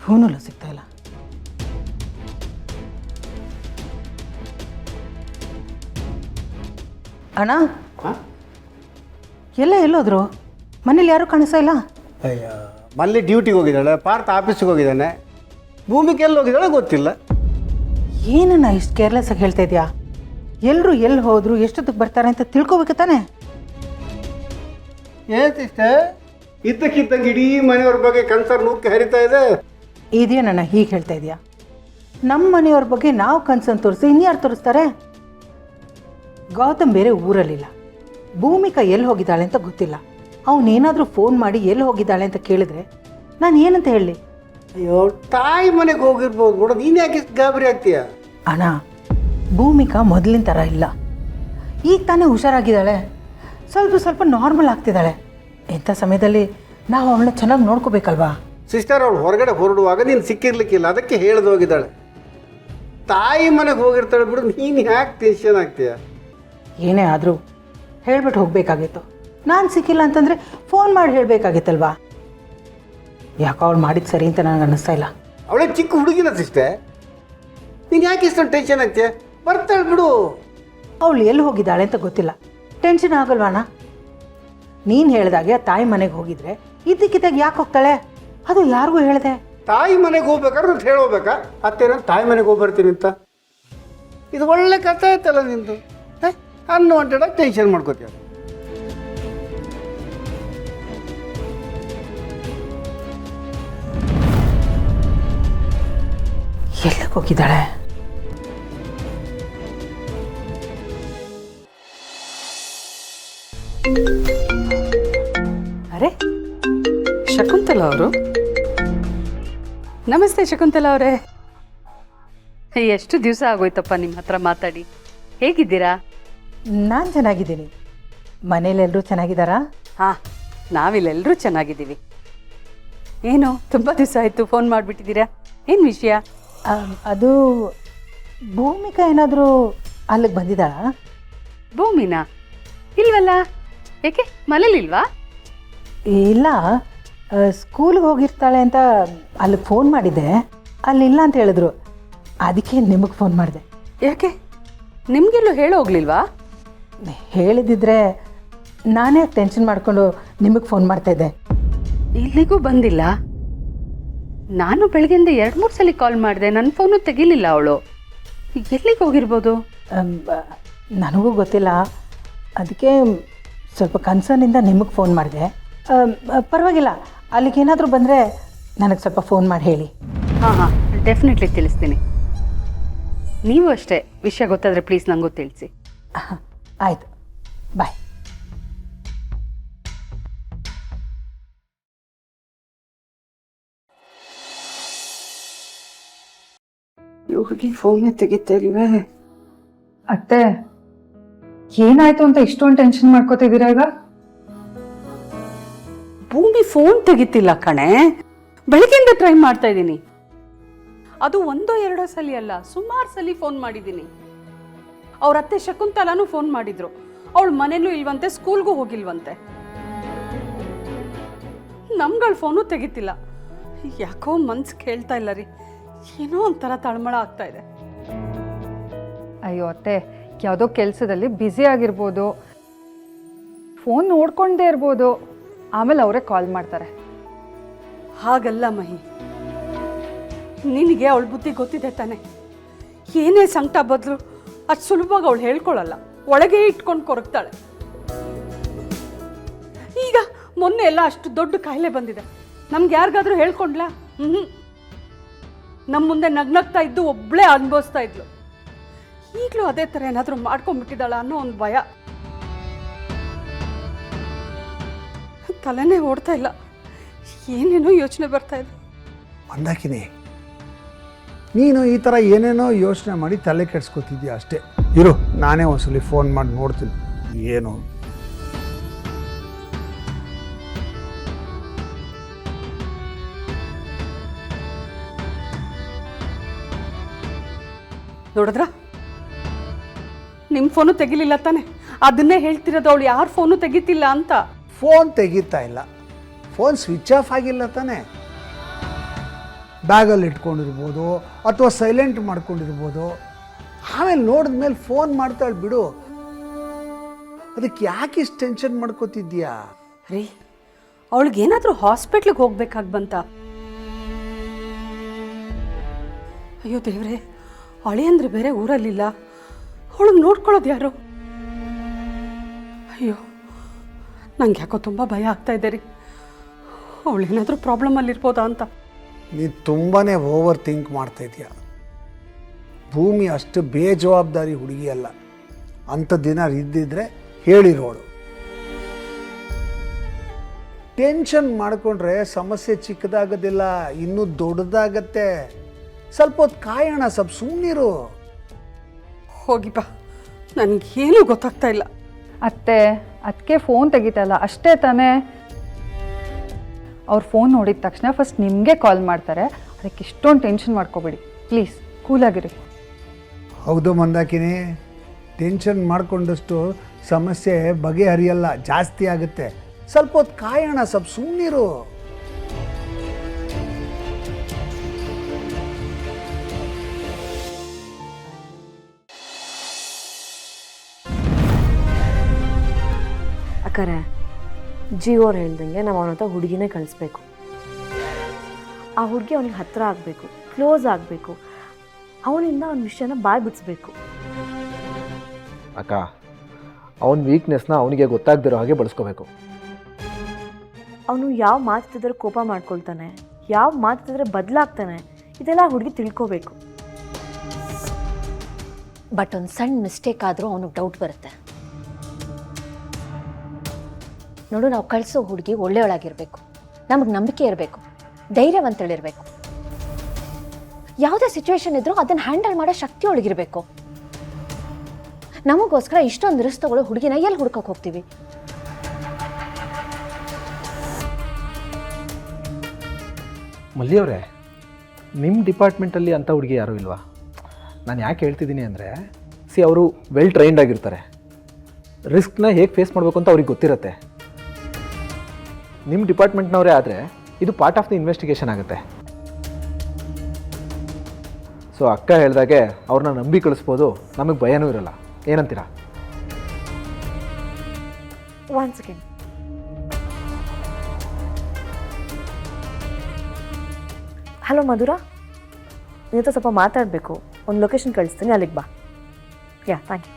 ಫೋನಲ್ಲೂ ಸಿಗ್ತಾ ಇಲ್ಲ. ಅಣ್ಣ ಎಲ್ಲೋದ್ರು? ಮನೇಲಿ ಯಾರೂ ಕಾಣಿಸ್ತಾ ಇಲ್ಲ. ಅಯ್ಯ, ಮಲ್ಲಿ ಡ್ಯೂಟಿಗೆ ಹೋಗಿದ್ದಾಳೆ, ಪಾರ್ಥ ಆಫೀಸಿಗೆ ಹೋಗಿದ್ದಾನೆ, ಭೂಮಿಗೆ ಎಲ್ಲಿ ಹೋಗಿದ್ದಾಳೆ ಗೊತ್ತಿಲ್ಲ. ಏನಣ್ಣ ಇಷ್ಟು ಕೇರ್ಲೆಸ್ ಆಗಿ ಹೇಳ್ತಾ ಇದೆಯಾ? ಎಲ್ಲರೂ ಎಲ್ಲಿ ಹೋದ್ರು, ಎಷ್ಟೊತ್ತಿಗೆ ಬರ್ತಾರೆ ಅಂತ ತಿಳ್ಕೊಬೇಕು ತಾನೆ? ಏನಿಷ್ಟ ಇದ್ದಕ್ಕಿದ್ದಂಗೆ ಇಡೀ ಮನೆಯವ್ರ ಬಗ್ಗೆ ಕನ್ಸರ್ ನೂಕಿ ಹರಿತಾ ಇದೆ. ಇದೇನಣ್ಣ ಹೀಗೆ ಹೇಳ್ತಾ ಇದೆಯಾ? ನಮ್ಮ ಮನೆಯವ್ರ ಬಗ್ಗೆ ನಾವು ಕನ್ಸನ್ನು ತೋರಿಸಿ ಇನ್ಯಾರು ತೋರಿಸ್ತಾರೆ? ಗೌತಮ್ ಬೇರೆ ಊರಲ್ಲಿಲ್ಲ, ಭೂಮಿಕಾ ಎಲ್ಲಿ ಹೋಗಿದ್ದಾಳೆ ಅಂತ ಗೊತ್ತಿಲ್ಲ. ಅವನೇನಾದರೂ ಫೋನ್ ಮಾಡಿ ಎಲ್ಲಿ ಹೋಗಿದ್ದಾಳೆ ಅಂತ ಕೇಳಿದ್ರೆ ನಾನು ಏನಂತ ಹೇಳಲಿ? ಅಯ್ಯೋ, ತಾಯಿ ಮನೆಗೆ ಹೋಗಿರ್ಬೋದು ಬಿಡ, ನೀನು ಯಾಕೆ ಗಾಬರಿ ಆಗ್ತೀಯ? ಅಣ್ಣ, ಭೂಮಿಕಾ ಮೊದಲಿನ ಥರ ಇಲ್ಲ. ಈಗ ತಾನೇ ಹುಷಾರಾಗಿದ್ದಾಳೆ, ಸ್ವಲ್ಪ ನಾರ್ಮಲ್ ಆಗ್ತಿದ್ದಾಳೆ. ಇಂಥ ಸಮಯದಲ್ಲಿ ನಾವು ಅವಳನ್ನ ಚೆನ್ನಾಗಿ ನೋಡ್ಕೋಬೇಕಲ್ವಾ? ಸಿಸ್ಟರ್, ಅವಳು ಹೊರಗಡೆ ಹೊರಡುವಾಗ ನೀನು ಸಿಕ್ಕಿರ್ಲಿಕ್ಕಿಲ್ಲ, ಅದಕ್ಕೆ ಹೇಳ್ದು ಹೋಗಿದ್ದಾಳೆ. ತಾಯಿ ಮನೆಗೆ ಹೋಗಿರ್ತಾಳೆ ಬಿಡು, ನೀನು ಯಾಕೆ ಟೆನ್ಷನ್ ಆಗ್ತೀಯ? ಏನೇ ಆದರೂ ಹೇಳ್ಬಿಟ್ಟು ಹೋಗಬೇಕಾಗಿತ್ತು. ನಾನು ಸಿಕ್ಕಿಲ್ಲ ಅಂತಂದರೆ ಫೋನ್ ಮಾಡಿ ಹೇಳಬೇಕಾಗಿತ್ತಲ್ವಾ? ಯಾಕೋ ಅವಳು ಮಾಡಿದ್ದು ಸರಿ ಅಂತ ನನಗೆ ಅನ್ನಿಸ್ತಾ ಇಲ್ಲ. ಅವಳೇ ಚಿಕ್ಕ ಹುಡುಗಿನ ಸಿಸ್ಟರ್, ನೀನು ಯಾಕೆ ಇಷ್ಟೊಂದು ಟೆನ್ಷನ್ ಆಗ್ತೀಯ? ಬರ್ತಾಳೆ ಬಿಡು. ಅವಳು ಎಲ್ಲಿ ಹೋಗಿದ್ದಾಳೆ ಅಂತ ಗೊತ್ತಿಲ್ಲ, ಟೆನ್ಷನ್ ಆಗಲ್ವಾಣ? ನೀನು ಹೇಳ್ದಾಗೆ ತಾಯಿ ಮನೆಗೆ ಹೋಗಿದ್ರೆ ಇದ್ದಕ್ಕಿದ್ದಾಗ ಯಾಕೆ ಹೋಗ್ತಾಳೆ? ಅದು ಯಾರಿಗೂ ಹೇಳಿದೆ? ತಾಯಿ ಮನೆಗೆ ಹೋಗ್ಬೇಕಾದ್ರೆ ಅಂತ ಹೇಳೋಬೇಕಾ? ಅತ್ತೇನ ತಾಯಿ ಮನೆಗೆ ಹೋಗಿ ಬರ್ತೀನಿ ಅಂತ? ಇದು ಒಳ್ಳೆ ಕಥೆ ಆಯ್ತಲ್ಲ ನಿಂದು. ಅನ್ವಾಂಟೆಡಾಗಿ ಟೆನ್ಷನ್ ಮಾಡ್ಕೋತೀಯ. ಎಲ್ಲಿಗೆ ಹೋಗಿದ್ದಾಳೆ? ಅರೆ, ಶಕುಂತಲಾ ಅವರು? ನಮಸ್ತೆ ಶಕುಂತಲಾ ಅವರೇ. ಎಷ್ಟು ದಿವಸ ಆಗೋಯ್ತಪ್ಪ ನಿಮ್ಮ ಹತ್ರ ಮಾತಾಡಿ. ಹೇಗಿದ್ದೀರಾ? ನಾನು ಚೆನ್ನಾಗಿದ್ದೀನಿ. ಮನೇಲೆಲ್ಲರೂ ಚೆನ್ನಾಗಿದ್ದಾರಾ? ಹಾಂ, ನಾವಿಲ್ಲೆಲ್ಲರೂ ಚೆನ್ನಾಗಿದ್ದೀವಿ. ಏನು ತುಂಬ ದಿವಸ ಆಯಿತು ಫೋನ್ ಮಾಡಿಬಿಟ್ಟಿದ್ದೀರಾ? ಏನು ವಿಷಯ? ಅದು ಭೂಮಿಕಾ ಏನಾದರೂ ಅಲ್ಲಿಗೆ ಬಂದಿದ್ದಾಳಾ? ಭೂಮಿನಾ? ಇಲ್ವಲ್ಲ, ಏಕೆ ಮನೇಲಿಲ್ವಾ? ಇಲ್ಲ, ಸ್ಕೂಲ್ಗೆ ಹೋಗಿರ್ತಾಳೆ ಅಂತ ಅಲ್ಲಿಗೆ ಫೋನ್ ಮಾಡಿದ್ದೆ, ಅಲ್ಲಿಲ್ಲ ಅಂತ ಹೇಳಿದ್ರು. ಅದಕ್ಕೆ ನಿಮಗೆ ಫೋನ್ ಮಾಡಿದೆ. ಯಾಕೆ, ನಿಮಗೆಲ್ಲೂ ಹೇಳೋಗ್ಲಿಲ್ವಾ? ಹೇಳಿದಿದ್ರೆ ನಾನೇ ಟೆನ್ಷನ್ ಮಾಡಿಕೊಂಡು ನಿಮಗೆ ಫೋನ್ ಮಾಡ್ತಾಯಿದ್ದೆ. ಇಲ್ಲಿಗೂ ಬಂದಿಲ್ಲ? ನಾನು ಬೆಳಗ್ಗೆಯಿಂದ 2-3 ಸಲ ಕಾಲ್ ಮಾಡಿದೆ, ನನ್ನ ಫೋನು ತೆಗಿಲಿಲ್ಲ ಅವಳು. ಎಲ್ಲಿಗೆ ಹೋಗಿರ್ಬೋದು? ನನಗೂ ಗೊತ್ತಿಲ್ಲ, ಅದಕ್ಕೆ ಸ್ವಲ್ಪ ಕನ್ಸರ್ನಿಂದ ನಿಮಗೆ ಫೋನ್ ಮಾಡಿದೆ. ಪರವಾಗಿಲ್ಲ, ಅಲ್ಲಿಗೇನಾದರೂ ಬಂದರೆ ನನಗೆ ಸ್ವಲ್ಪ ಫೋನ್ ಮಾಡಿ ಹೇಳಿ. ಹಾಂ, ಡೆಫಿನೆಟ್ಲಿ ತಿಳಿಸ್ತೀನಿ. ನೀವು ಅಷ್ಟೇ, ವಿಷಯ ಗೊತ್ತಾದರೆ ಪ್ಲೀಸ್ ನನಗೂ ತಿಳಿಸಿ. ಆಯಿತು, ಬಾಯ್. ಹುಡುಗಿ ಫೋನೇ ತೆಗಿತಾ ಇಲ್ವೇ? ಅತ್ತೆ, ಏನಾಯ್ತು ಅಂತ ಇಷ್ಟೊಂದು ಟೆನ್ಷನ್ ಮಾಡ್ಕೋತಿದ್ದೀರಾ ಈಗ? ಭೂಮಿ ಫೋನ್ ತೆಗಿತಿಲ್ಲ ಕಣೆ. ಬೆಳಗ್ಗೆಯಿಂದ ಟ್ರೈ ಮಾಡ್ತಾ ಇದ್ದೀನಿ. ಅದು 1-2 ಸಲ ಅಲ್ಲ, ಸುಮಾರು ಸಲ ಫೋನ್ ಮಾಡಿದ್ದೀನಿ. ಅವ್ರ ಅತ್ತೆ ಶಕುಂತಲಾನು ಫೋನ್ ಮಾಡಿದ್ರು. ಅವಳು ಮನೇಲೂ ಇಲ್ವಂತೆ, ಸ್ಕೂಲ್ಗೂ ಹೋಗಿಲ್ವಂತೆ. ನಮ್ಗಳ ಫೋನು ತೆಗಿತಿಲ್ಲ. ಯಾಕೋ ಮನ್ಸು ಕೇಳ್ತಾ ಇಲ್ಲ ರೀ. ಏನೋ ಒಂಥರ ತಳಮಳ ಆಗ್ತಾ ಇದೆ. ಅಯ್ಯೋ ಅತ್ತೆ, ಯಾವುದೋ ಕೆಲಸದಲ್ಲಿ ಬ್ಯುಸಿ ಆಗಿರ್ಬೋದು, ಫೋನ್ ನೋಡ್ಕೊಂಡೇ ಇರ್ಬೋದು, ಆಮೇಲೆ ಅವರೇ ಕಾಲ್ ಮಾಡ್ತಾರೆ. ಹಾಗಲ್ಲ ಮಹಿ, ನಿನಗೆ ಅವಳ ಬುದ್ಧಿ ಗೊತ್ತಿದೆ ತಾನೆ. ಏನೇ ಸಂಕಟ ಬದಲು ಅಷ್ಟು ಸುಲಭವಾಗಿ ಅವಳು ಹೇಳ್ಕೊಳ್ಳಲ್ಲ, ಒಳಗೆ ಇಟ್ಕೊಂಡು ಕೊರಗ್ತಾಳೆ. ಈಗ ಮೊನ್ನೆ ಎಲ್ಲ ಅಷ್ಟು ದೊಡ್ಡ ಕಾಯಿಲೆ ಬಂದಿದೆ, ನಮ್ಗೆ ಯಾರಿಗಾದ್ರೂ ಹೇಳ್ಕೊಂಡ್ಲಾ? ನಮ್ಮ ಮುಂದೆ ನಗ್ನಗ್ತಾ ಇದ್ದು ಒಬ್ಬಳೇ ಅನುಭವಿಸ್ತಾ ಇದ್ಲು. ಈಗಲೂ ಅದೇ ಥರ ಏನಾದರೂ ಮಾಡ್ಕೊಂಡ್ಬಿಟ್ಟಿದ್ದಾಳ ಅನ್ನೋ ಒಂದು ಭಯ. ತಲೆನೇ ಓಡ್ತಾ ಇಲ್ಲ, ಏನೇನೋ ಯೋಚನೆ ಬರ್ತಾ ಇದೆ. ಮಂದಾಕಿನಿ, ನೀನು ಈ ಥರ ಏನೇನೋ ಯೋಚನೆ ಮಾಡಿ ತಲೆ ಕೆಡ್ಸ್ಕೊತಿದ್ಯಾ ಅಷ್ಟೇ. ಇರು, ನಾನೇ ಒಂದ್ಸಲಿ ಫೋನ್ ಮಾಡಿ ನೋಡ್ತೀನಿ ಏನು. ನೋಡಿದ್ರ, ನಿಮ್ಮ ಫೋನು ತೆಗಿಲಿಲ್ಲ ತಾನೆ? ಅದನ್ನೇ ಹೇಳ್ತಿರೋದು, ಅವಳು ಯಾರ ಫೋನು ತೆಗಿತಿಲ್ಲ ಅಂತ. ಫೋನ್ ತೆಗಿತಾ ಇಲ್ಲ, ಫೋನ್ ಸ್ವಿಚ್ ಆಫ್ ಆಗಿಲ್ಲ ತಾನೆ. ಬ್ಯಾಗಲ್ಲಿ ಇಟ್ಕೊಂಡಿರ್ಬೋದು ಅಥವಾ ಸೈಲೆಂಟ್ ಮಾಡ್ಕೊಂಡಿರ್ಬೋದು. ಆಮೇಲೆ ನೋಡಿದ್ಮೇಲೆ ಫೋನ್ ಮಾಡ್ತಾಳೆ ಬಿಡು. ಅದಕ್ಕೆ ಯಾಕೆ ಇಷ್ಟು ಟೆನ್ಷನ್ ಮಾಡ್ಕೋತಿದ್ಯಾ? ರೀ, ಅವಳಿಗೇನಾದರೂ ಹಾಸ್ಪಿಟ್ಲಿಗೆ ಹೋಗ್ಬೇಕಾಗಿ ಬಂತ? ಅಯ್ಯೋ ದೇವ್ರೆ, ಅಳಿಯಂದ್ರೆ ಬೇರೆ ಊರಲ್ಲಿಲ್ಲ, ಅವಳಿಗೆ ನೋಡ್ಕೊಳ್ಳೋದು ಯಾರು? ಅಯ್ಯೋ, ನಂಗೆ ಯಾಕೋ ತುಂಬ ಭಯ ಆಗ್ತಾ ಇದೆ ರೀ. ಅವಳೇನಾದರೂ ಪ್ರಾಬ್ಲಮಲ್ಲಿರ್ಬೋದಾ ಅಂತ. ನೀನು ತುಂಬಾ ಓವರ್ ಥಿಂಕ್ ಮಾಡ್ತಾಯಿದ್ಯಾ. ಭೂಮಿ ಅಷ್ಟು ಬೇಜವಾಬ್ದಾರಿ ಹುಡುಗಿ ಅಲ್ಲ. ಅಂಥ ದಿನ ಇದ್ದಿದ್ರೆ ಹೇಳಿರೋಳು. ಟೆನ್ಷನ್ ಮಾಡಿಕೊಂಡ್ರೆ ಸಮಸ್ಯೆ ಚಿಕ್ಕದಾಗೋದಿಲ್ಲ, ಇನ್ನೂ ದೊಡ್ಡದಾಗತ್ತೆ. ಸ್ವಲ್ಪ ಹೊತ್ತು ಕಾಯೋಣ, ಸ್ವಲ್ಪ ಸುಮ್ಮನಿರು. ಹೋಗಿಪ್ಪ, ನನಗೇನು ಗೊತ್ತಾಗ್ತಾ ಇಲ್ಲ. ಅತ್ತೆ, ಅದಕ್ಕೆ ಫೋನ್ ತೆಗಿತಲ್ಲ ಅಷ್ಟೇ ತಾನೇ. ಅವ್ರು ಫೋನ್ ನೋಡಿದ ತಕ್ಷಣ ಫಸ್ಟ್ ನಿಮಗೆ ಕಾಲ್ ಮಾಡ್ತಾರೆ. ಅದಕ್ಕೆ ಇಷ್ಟೊಂದು ಟೆನ್ಷನ್ ಮಾಡ್ಕೋಬೇಡಿ ಪ್ಲೀಸ್, ಕೂಲಾಗಿರಿ. ಹೌದು ಮಂದಾಕಿನಿ, ಟೆನ್ಷನ್ ಮಾಡಿಕೊಂಡಷ್ಟು ಸಮಸ್ಯೆ ಬಗೆಹರಿಯಲ್ಲ, ಜಾಸ್ತಿ ಆಗುತ್ತೆ. ಸ್ವಲ್ಪ ಹೊತ್ತು ಕಾಯೋಣ, ಸ್ವಲ್ಪ ಸುಮ್ಮನಿರು. ಅಕ್ಕರೆ, ಜಿಯೋರು ಹೇಳ್ದಂಗೆ ನಾವು ಅವನ ಹತ್ರ ಹುಡುಗಿನೇ ಕಳಿಸ್ಬೇಕು. ಆ ಹುಡುಗಿ ಅವನಿಗೆ ಹತ್ತಿರ ಆಗಬೇಕು, ಕ್ಲೋಸ್ ಆಗಬೇಕು. ಅವನಿಂದ ಅವನ ವಿಷಯನ ಬಾಯ್ ಬಿಡಿಸ್ಬೇಕು. ಅಕ್ಕ, ಅವನ ವೀಕ್ನೆಸ್ನ ಅವನಿಗೆ ಗೊತ್ತಾಗ್ದಿರೋ ಹಾಗೆ ಬಳಸ್ಕೋಬೇಕು. ಅವನು ಯಾವ ಮಾತಿದ್ರೆ ಕೋಪ ಮಾಡ್ಕೊಳ್ತಾನೆ, ಯಾವ ಮಾತಿದ್ರೆ ಬದಲಾಗ್ತಾನೆ, ಇದೆಲ್ಲ ಹುಡುಗಿ ತಿಳ್ಕೋಬೇಕು. ಬಟ್ ಒಂದು ಸಣ್ಣ ಮಿಸ್ಟೇಕ್ ಆದರೂ ಅವನಿಗೆ ಡೌಟ್ ಬರುತ್ತೆ. ನೋಡು, ನಾವು ಕಳಿಸೋ ಹುಡುಗಿ ಒಳ್ಳೆಯೊಳಗಿರಬೇಕು, ನಮಗೆ ನಂಬಿಕೆ ಇರಬೇಕು, ಧೈರ್ಯವಂತಳಿರಬೇಕು. ಯಾವುದೇ ಸಿಚುವೇಶನ್ ಇದ್ರೂ ಅದನ್ನು ಹ್ಯಾಂಡಲ್ ಮಾಡೋ ಶಕ್ತಿ ಒಳಗಿರಬೇಕು. ನಮಗೋಸ್ಕರ ಇಷ್ಟೊಂದು ರಿಸ್ಕ್ ತಗೊಳ್ಳೋ ಹುಡುಗಿನ ಎಲ್ಲಿ ಹುಡ್ಕಕ್ಕೆ ಹೋಗ್ತೀವಿ? ಮಲ್ಲಿಯವರೇ, ನಿಮ್ಮ ಡಿಪಾರ್ಟ್ಮೆಂಟಲ್ಲಿ ಅಂಥ ಹುಡುಗಿ ಯಾರೂ ಇಲ್ವಾ? ನಾನು ಯಾಕೆ ಹೇಳ್ತಿದ್ದೀನಿ ಅಂದರೆ, ಅವರು ವೆಲ್ ಟ್ರೈನ್ಡ್ ಆಗಿರ್ತಾರೆ. ರಿಸ್ಕ್ನ ಹೇಗೆ ಫೇಸ್ ಮಾಡಬೇಕು ಅಂತ ಅವ್ರಿಗೆ ಗೊತ್ತಿರುತ್ತೆ. ನಿಮ್ಮ ಡಿಪಾರ್ಟ್ಮೆಂಟ್ನವರೇ ಆದರೆ ಇದು ಪಾರ್ಟ್ ಆಫ್ ದ ಇನ್ವೆಸ್ಟಿಗೇಷನ್ ಆಗುತ್ತೆ. ಸೊ ಅಕ್ಕ ಹೇಳಿದಾಗೆ ಅವ್ರನ್ನ ನಂಬಿ ಕಳಿಸ್ಬೋದು, ನಮಗೆ ಭಯನೂ ಇರಲ್ಲ. ಏನಂತೀರಾ? One second. ಹಲೋ ಮಧುರ, ನಿನ್ನ ಹತ್ರ ಸ್ವಲ್ಪ ಮಾತಾಡಬೇಕು. ಒಂದು ಲೊಕೇಶನ್ ಕಳಿಸ್ತೀನಿ, ಅಲ್ಲಿಗೆ ಬಾ. ಯಾ, ಥ್ಯಾಂಕ್ ಯು.